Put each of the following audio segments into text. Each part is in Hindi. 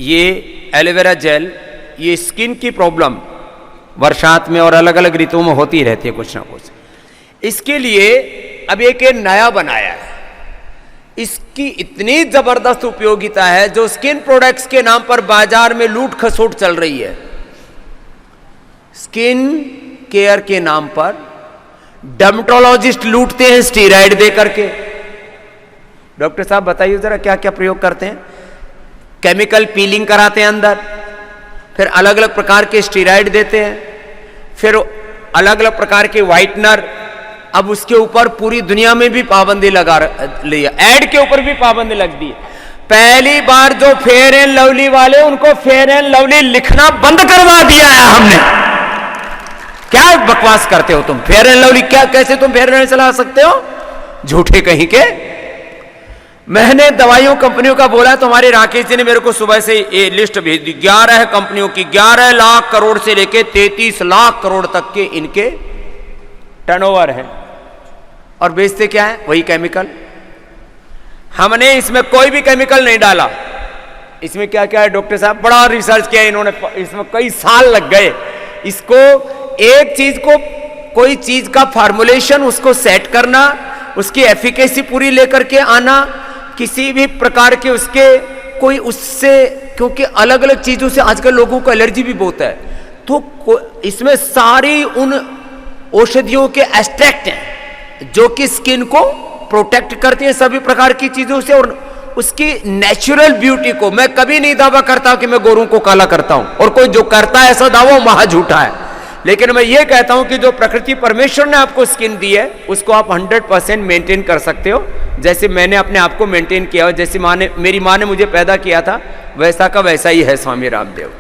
ये एलोवेरा जेल, ये स्किन की प्रॉब्लम बरसात में और अलग अलग ऋतुओं में होती रहती है कुछ ना कुछ। इसके लिए अब एक नया बनाया है, इसकी इतनी जबरदस्त उपयोगिता है जो स्किन प्रोडक्ट्स के नाम पर बाजार में लूट खसोट चल रही है। स्किन केयर के नाम पर डर्मेटोलॉजिस्ट लूटते हैं स्टीरॉयड दे करके। डॉक्टर साहब बताइए जरा क्या क्या प्रयोग करते हैं। केमिकल पीलिंग कराते हैं अंदर, फिर अलग अलग प्रकार के स्टीरॉयड देते हैं, फिर अलग अलग प्रकार के व्हाइटनर। अब उसके ऊपर पूरी दुनिया में भी पाबंदी लगा लिया, एड के ऊपर भी पाबंदी लग दी। पहली बार जो फेयर एंड लवली वाले, उनको फेयर एंड लवली लिखना बंद करवा दिया है हमने। क्या बकवास करते हो तुम? फेयर एंड लवली क्या, कैसे तुम फेयर एंड चला सकते हो? झूठे कहीं के। मैंने दवाइयों कंपनियों का बोला, तुम्हारे राकेश जी ने मेरे को सुबह से ये लिस्ट भेज दी, 11 कंपनियों की, 11 लाख करोड़ से लेके 33 लाख करोड़ तक के इनके टर्नओवर है, और बेचते क्या है? वही केमिकल। हमने इसमें कोई भी केमिकल नहीं डाला। इसमें क्या क्या है डॉक्टर साहब? बड़ा रिसर्च किया इन्होंने, इसमें कई साल लग गए। इसको एक चीज को, कोई चीज का फार्मुलेशन उसको सेट करना, उसकी एफिकेसी पूरी लेकर के आना, किसी भी प्रकार के उसके कोई उससे, क्योंकि अलग अलग चीजों से आजकल लोगों को एलर्जी भी बहुत है, तो इसमें सारी उन औषधियों के एक्सट्रैक्ट हैं जो कि स्किन को प्रोटेक्ट करती हैं सभी प्रकार की चीजों से, और उसकी नेचुरल ब्यूटी को। मैं कभी नहीं दावा करता कि मैं गोरों को काला करता हूं, और कोई जो करता है ऐसा दावा महा झूठा है। लेकिन मैं ये कहता हूं कि जो प्रकृति परमेश्वर ने आपको स्किन दी है, उसको आप 100% मेंटेन कर सकते हो, जैसे मैंने अपने आप को मेंटेन किया हो। जैसे मेरी माँ ने मुझे पैदा किया था, वैसा का वैसा ही है स्वामी रामदेव।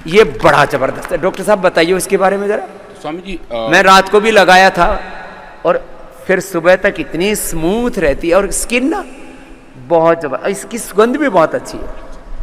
ये बड़ा जबरदस्त है। डॉक्टर साहब बताइए उसके बारे में जरा। स्वामी जी मैं रात को भी लगाया था, और फिर सुबह तक इतनी स्मूथ रहती है, और स्किन ना बहुत जबरदस्त, इसकी सुगंध भी बहुत अच्छी है,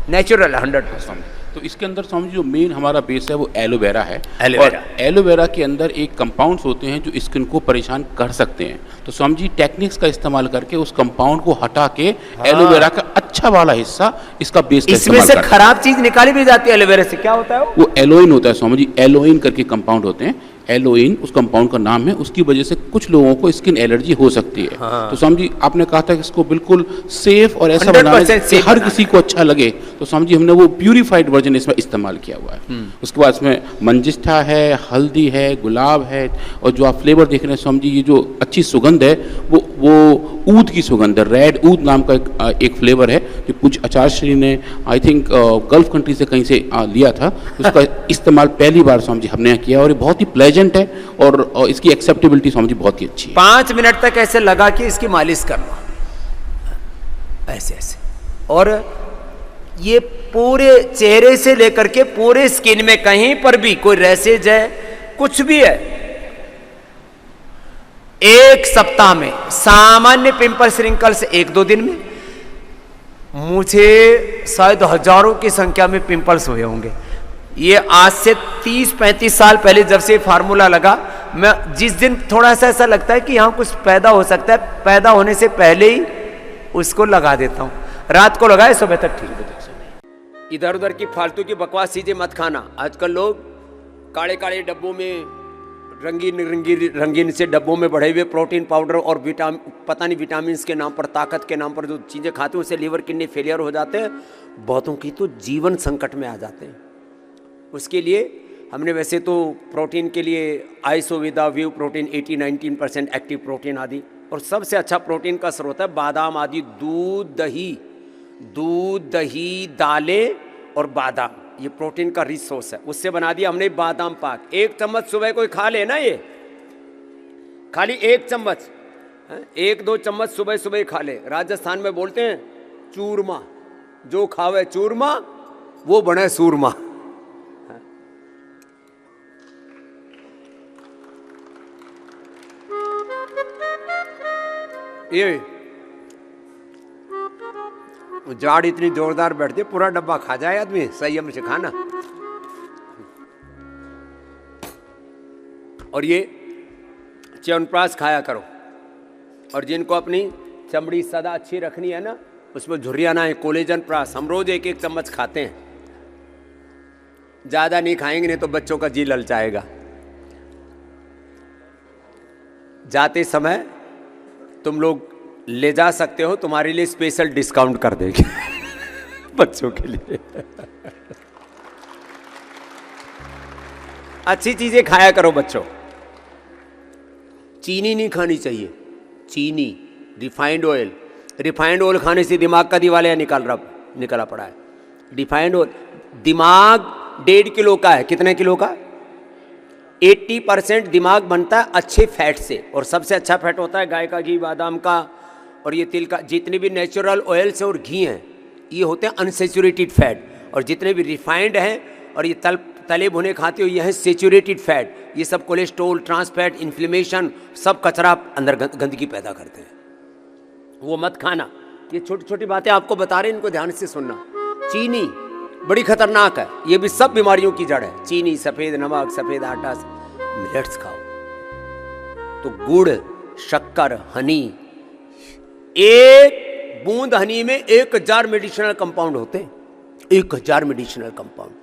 नेचुरल 100%। तो इसके अंदर स्वामी जी जो मेन हमारा बेस है वो एलोवेरा है। एलोवेरा। और एलोवेरा के अंदर एक कंपाउंड्स होते हैं जो स्किन को परेशान कर सकते हैं। तो स्वामी जी टेक्निक्स का इस्तेमाल करके उस कंपाउंड को हटा के एलोवेरा का अच्छा वाला हिस्सा इसका बेस का इसमें से खराब चीज निकाली भी जाती है एलोवेरा से। क्या होता है वो एलोइन होता है स्वामी जी, एलोइन करके कंपाउंड होते हैं। एलोइन उस कंपाउंड का नाम है, उसकी वजह से कुछ लोगों को स्किन एलर्जी हो सकती है। हाँ। तो स्वामी जी आपने कहा था कि इसको बिल्कुल सेफ और ऐसा बनाना कि हर किसी को अच्छा लगे, तो स्वामी जी हमने वो प्यूरिफाइड वर्जन इसमें इस्तेमाल किया हुआ है। उसके बाद इसमें मंजिष्ठा है, हल्दी है, गुलाब है, और जो आप फ्लेवर देख रहे हैं स्वामी जी, ये जो अच्छी सुगंध है वो ऊद की सुगंध है। रेड ऊद नाम का एक फ्लेवर है जो कुछ आचार्य श्री ने आई थिंक गल्फ कंट्री से कहीं से लिया था। उसका इस्तेमाल पहली बार स्वामी जी हमने किया, और ये बहुत ही प्लेजेंट है, और इसकी एक्सेप्टेबिलिटी स्वामी जी बहुत ही अच्छी है। 5 मिनट तक ऐसे लगा के इसकी मालिश करना, ऐसे ऐसे, और ये पूरे चेहरे से लेकर के पूरे स्किन में कहीं पर भी कोई रैसेज है, कुछ भी है, 1 सप्ताह में, सामान्य पिंपल्स रिंकल्स 1-2 दिन में, मुझे शायद हजारों की संख्या में पिंपल्स हुए होंगे। ये आज से 30-35 साल पहले जब से फार्मूला लगा, मैं जिस दिन थोड़ा सा ऐसा लगता है कि यहाँ कुछ पैदा हो सकता है, पैदा होने से पहले ही उसको लगा देता हूँ। रात को लगाए, सुबह तक ठीक है। इधर उधर की फालतू की बकवास चीजें मत खाना। आजकल लोग काले काले डब्बों में, रंगीन से डब्बों में बढ़े हुए प्रोटीन पाउडर और पता नहीं विटामिन के नाम पर, ताकत के नाम पर जो चीज़ें खाते हैं, उससे लीवर किडनी फेलियर हो जाते हैं, बहुतों की तो जीवन संकट में आ जाते हैं। उसके लिए हमने वैसे तो प्रोटीन के लिए आइसोविदा व्यू प्रोटीन 80-19% एक्टिव प्रोटीन आदि, और सबसे अच्छा प्रोटीन का स्रोत है बादाम आदि, दूध दही दालें और बादाम, ये प्रोटीन का रिच सोर्स है। उससे बना दिया हमने बादाम पाक। 1 चम्मच सुबह कोई खा ले ना, ये खाली 1 चम्मच, 1-2 चम्मच सुबह सुबह ही खा ले। राजस्थान में बोलते हैं चूरमा, जो खावे चूरमा वो बने सूरमा। ये जाड़ इतनी जोरदार बैठती है, पूरा डब्बा खा जाए आदमी, संयम से खाना। और ये च्यवनप्राश खाया करो, और जिनको अपनी चमड़ी सदा अच्छी रखनी है ना, उसमें झुर्रियाँ ना है, कोलेजन प्रास। हम रोज एक एक चम्मच खाते हैं, ज्यादा नहीं खाएंगे नहीं तो बच्चों का जी ललचाएगा। जाते समय तुम लोग ले जा सकते हो, तुम्हारे लिए स्पेशल डिस्काउंट कर देंगे बच्चों के लिए। अच्छी चीजें खाया करो बच्चों। चीनी नहीं खानी चाहिए, चीनी, रिफाइंड ऑयल। रिफाइंड ऑयल खाने से दिमाग का दिवालिया निकला पड़ा है। रिफाइंड ऑयल, दिमाग 1.5 किलो का है। कितने किलो का? 80% दिमाग बनता है अच्छे फैट से, और सबसे अच्छा फैट होता है गाय का घी, बादाम का और ये तिल का। जितने भी नेचुरल ऑयल्स और घी हैं ये होते हैं अनसेचुरेटेड फैट, और जितने भी रिफाइंड हैं और ये तले भुने खाते हो ये है सेचुरेटेड फैट। ये सब कोलेस्ट्रोल, ट्रांस फैट, इन्फ्लेमेशन, सब कचरा अंदर गंदगी पैदा करते हैं। वो मत खाना। ये छोटी छोटी बातें आपको बता रहे हैं, इनको ध्यान से सुनना। चीनी बड़ी खतरनाक है, ये भी सब बीमारियों की जड़ है। चीनी, सफेद नमक, सफेद आटा, मिलेट्स खाओ। तो गुड़, शक्कर, हनी, एक बूंद हनी में 1000 मेडिसिनल कंपाउंड होते हैं। 1000 मेडिसिनल कंपाउंड।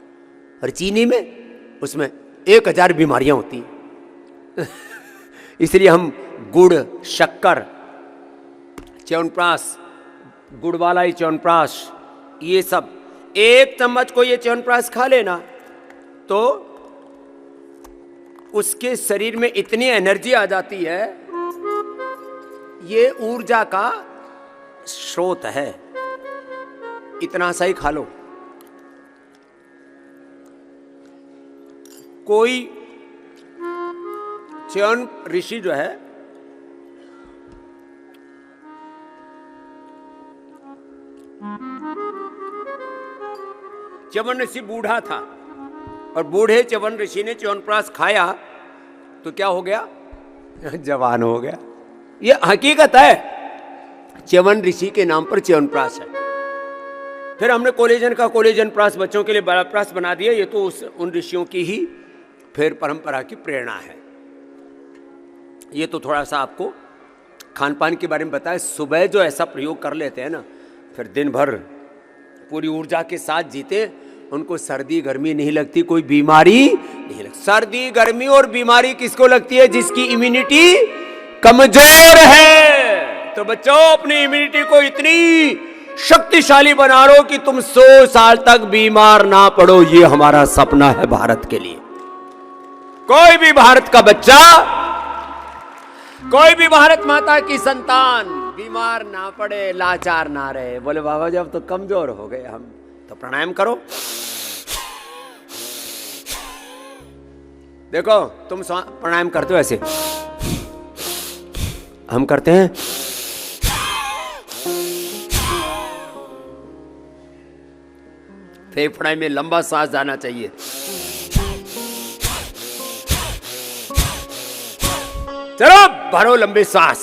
और चीनी में, उसमें 1000 बीमारियां होती हैं इसलिए हम गुड़, शक्कर, च्यवनप्राश, गुड़ वाला ही च्यवनप्राश, ये सब 1 चम्मच को ये च्यवनप्राश खा लेना तो उसके शरीर में इतनी एनर्जी आ जाती है, ये ऊर्जा का स्रोत है। इतना सा ही खा लो। कोई च्यवन ऋषि जो है च्यवन ऋषि बूढ़ा था, और बूढ़े च्यवन ऋषि ने च्यवनप्राश खाया तो क्या हो गया? जवान हो गया। ये हकीकत है, च्यवन ऋषि के नाम पर च्यवनप्राश है। फिर हमने कोलेजन प्राश बच्चों के लिए बड़ा प्राश बना दिया। ये तो उन ऋषियों की ही फिर परंपरा की प्रेरणा है। ये तो थोड़ा सा आपको खान पान के बारे में बताया। सुबह जो ऐसा प्रयोग कर लेते हैं ना, फिर दिन भर पूरी ऊर्जा के साथ जीते, उनको सर्दी गर्मी नहीं लगती, कोई बीमारी नहीं लगती। सर्दी गर्मी और बीमारी किसको लगती है? जिसकी इम्यूनिटी कमजोर है। तो बच्चों, अपनी इम्यूनिटी को इतनी शक्तिशाली बना लो कि तुम 100 साल तक बीमार ना पड़ो। ये हमारा सपना है भारत के लिए। कोई भी भारत का बच्चा, कोई भी भारत माता की संतान बीमार ना पड़े, लाचार ना रहे। बोले बाबा जब तो कमजोर हो गए हम, तो प्राणायाम करो। देखो, तुम प्राणायाम करते हो ऐसे, हम करते हैं फेफड़े में लंबा सांस जाना चाहिए। चलो भरो लंबी सांस।